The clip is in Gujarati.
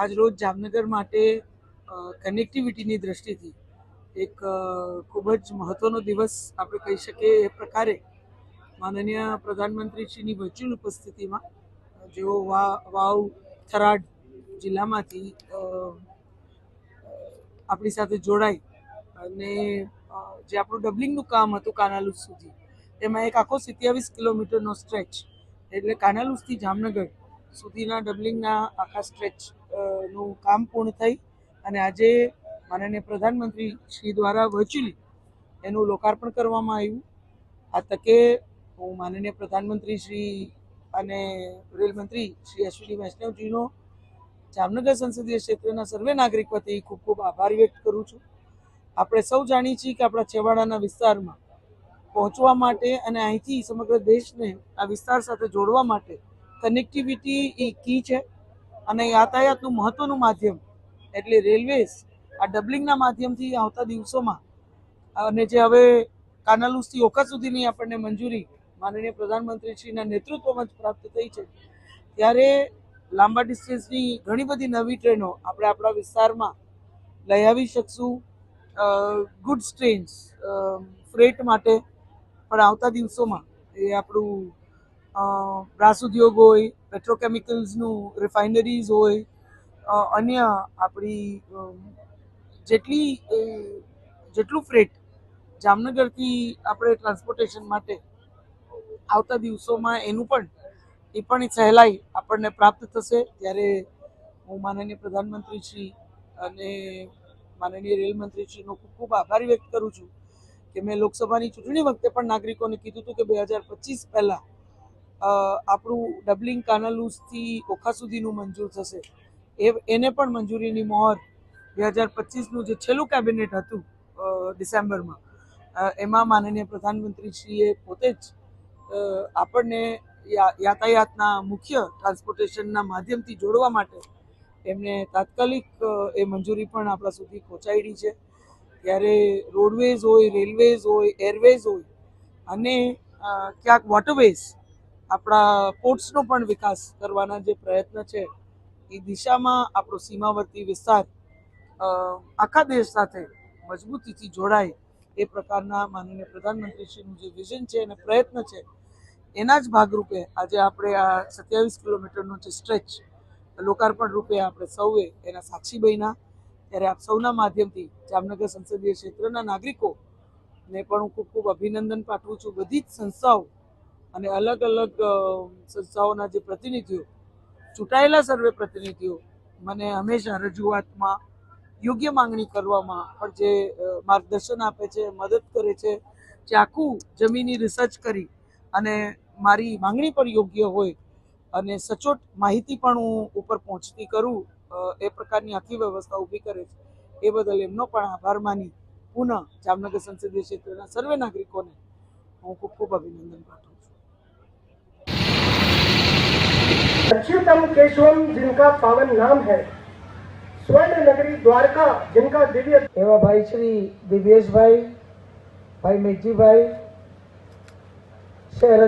આજરોજ જામનગર માટે કનેક્ટિવિટીની દ્રષ્ટિથી એક ખૂબ જ મહત્વનો દિવસ આપણે કહી શકીએ એ પ્રકારે માનનીય પ્રધાનમંત્રીશ્રીની વર્ચ્યુઅલ ઉપસ્થિતિમાં જેઓ વાવ થરાદ જિલ્લામાંથી આપણી સાથે જોડાઈ અને જે આપણું ડબલિંગનું કામ હતું કાનાલુસ સુધી તેમાં એક આખો 27 કિલોમીટરનો સ્ટ્રેચ એટલે કાનાલુસથી જામનગર સુધીના ડબલિંગના આખા સ્ટ્રેચનું કામ પૂર્ણ થઈ અને આજે માનનીય પ્રધાનમંત્રી શ્રી દ્વારા વર્ચ્યુઅલી એનું લોકાર્પણ કરવામાં આવ્યું. આ તકે હું માનનીય પ્રધાનમંત્રી શ્રી અને રેલમંત્રી શ્રી અશ્વિની વૈષ્ણવજીનો જામનગર સંસદીય ક્ષેત્રના સર્વે નાગરિકો વતી ખૂબ ખૂબ આભાર વ્યક્ત કરું છું. આપણે સૌ જાણીએ છીએ કે આપણા છેવાડાના વિસ્તારમાં પહોંચવા માટે અને અહીંથી સમગ્ર દેશને આ વિસ્તાર સાથે જોડવા માટે કનેક્ટિવિટી એ કી છે અને યાતાયાતનું મહત્વનું માધ્યમ એટલે રેલવેઝ આ ડબલિંગના માધ્યમથી આવતા દિવસોમાં અને જે હવે કાનાલુસથી ઓખા સુધીની આપણને મંજૂરી માનનીય પ્રધાનમંત્રીશ્રીના નેતૃત્વમાં જ પ્રાપ્ત થઈ છે ત્યારે લાંબા ડિસ્ટન્સની ઘણી બધી નવી ટ્રેનો આપણે આપણા વિસ્તારમાં લઈ આવી શકશું. ગુડ્સ ટ્રેન્સ ફ્રેટ માટે પણ આવતા દિવસોમાં એ આપણું બ્રાસ ઉદ્યોગ હોય, પેટ્રોકેમિકલ્સનું રિફાઇનરીઝ હોય, અન્ય આપણી જેટલું ફ્રેટ જામનગરથી આપણે ટ્રાન્સપોર્ટેશન માટે આવતા દિવસોમાં એનું પણ સહેલાઈ આપણને પ્રાપ્ત થશે. ત્યારે હું માનનીય પ્રધાનમંત્રીશ્રી અને માનનીય રેલમંત્રીશ્રીનો ખૂબ ખૂબ આભાર વ્યક્ત કરું છું કે મેં લોકસભાની ચૂંટણી વખતે પણ નાગરિકોને કીધું હતું કે 2025 પહેલાં આપણું ડબલિંગ કાનાલુસથી ઓખા સુધીનું મંજૂર થશે. એને પણ મંજૂરીની મહોર 2025નું જે છેલ્લું કેબિનેટ હતું ડિસેમ્બરમાં એમાં માનનીય પ્રધાનમંત્રીશ્રીએ પોતે જ આપણને યાતાયાતના મુખ્ય ટ્રાન્સપોર્ટેશનના માધ્યમથી જોડવા માટે એમને તાત્કાલિક એ મંજૂરી પણ આપણા સુધી પહોંચાડી છે. ત્યારે રોડવેઝ હોય, રેલવેઝ હોય, એરવેઝ હોય અને ક્યાંક વોટરવેઝ આપણા પોર્ટ્સનો પણ વિકાસ કરવાના જે પ્રયત્ન છે એ દિશામાં આપણો સીમાવર્તી વિસ્તાર આખા દેશ સાથે મજબૂતીથી જોડાય એ પ્રકારના માનનીય પ્રધાનમંત્રીશ્રીનું જે વિઝન છે અને પ્રયત્ન છે એના જ ભાગરૂપે આજે આપણે આ 27 કિલોમીટરનો જે સ્ટ્રેચ લોકાર્પણ રૂપે આપણે સૌએ એના સાક્ષી બન્યા. ત્યારે આપ સૌના માધ્યમથી જામનગર સંસદીય ક્ષેત્રના નાગરિકોને પણ હું ખૂબ ખૂબ અભિનંદન પાઠવું છું. બધી જ સંસ્થાઓ અને અલગ અલગ સંસ્થાઓના જે પ્રતિનિધિઓ, ચૂંટાયેલા સર્વે પ્રતિનિધિઓ મને હંમેશા રજૂઆતમાં યોગ્ય માંગણી કરવામાં પણ જે માર્ગદર્શન આપે છે, મદદ કરે છે, જે આખું જમીની રિસર્ચ કરી અને મારી માંગણી પણ યોગ્ય હોય અને સચોટ માહિતી પણ હું ઉપર પહોંચતી કરું એ પ્રકારની આખી વ્યવસ્થા ઊભી કરે છે એ બદલ એમનો પણ આભાર માની પુનઃ જામનગર સંસદીય ક્ષેત્રના સર્વે નાગરિકોને હું ખૂબ ખૂબ અભિનંદન પાઠવું છું. अच्युतम केशवम जिनका पावन नाम है, स्वर्ण नगरी द्वारका जिनका दिव्य एवं भाई श्री दिव्येश भाई, भाई मेघजी भाई, शहर